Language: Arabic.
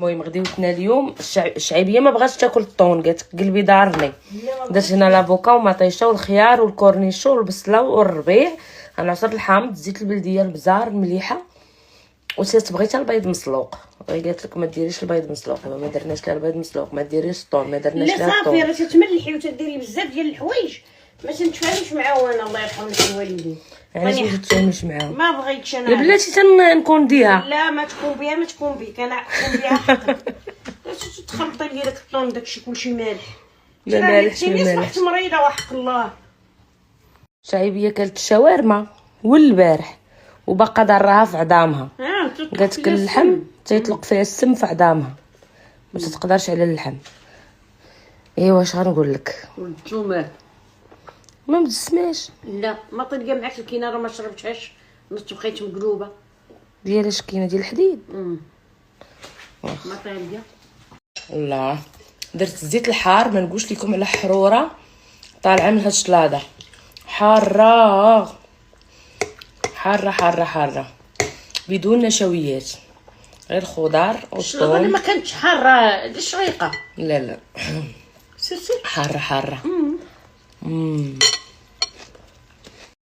المهم غديوتنا اليوم الشعيبيه ما بغاتش تاكل الطون، قالت قلبي دارني. درت هنا لافوكا ومطيشه والخيار والكورنيشو والبصله والربيع، غنعصر الحامض، زيت البلديه، البزار، المليحه، وسيت بغيت البيض مسلوق. قالت لك ما ديريش البيض مسلوق، ما درناش لا البيض مسلوق، ما ديريش الطون، ما درناش لا الطون. لا صافي راه تتملحي وتديري بزاف ديال الحوايج ما تنتفاهمش معاهم. انا الله يرحم لك الوالدين، علاش ما تتفاهمش معاهم؟ ما بغيتش انا يا بلاتي تنكون بها. لا ما تكون بها، ما تكون بك، انا تكون بها حقك. تخلطي لي داك الطون داكشي كلشي مالح. لا مالحش ما مالحش. صبحت مريضه وحق الله. الشعيبيه كلت الشاورما والبارح وباقا ضراها في عظامها. قالت لك اللحم تيطلق فيها السم في عظامها، ما تقدرش على اللحم. ايوا واش غنقول لك؟ والثومه ما مدسماش. لا ما تلقى معاك الكينه راه ما شربتهاش، نص بقيت مقلوبه. ديال اش كاينه؟ ديال الحديد. ما تلقى. الله درت الزيت الحار، ما نقولش لكم على حروره طالعه من هاد الشلاضه، حاره حاره حاره حاره بدون نشويات، غير خضار الشلاضه والثوم. ما كانتش حاره، دي شريقه. لا سير حاره حاره.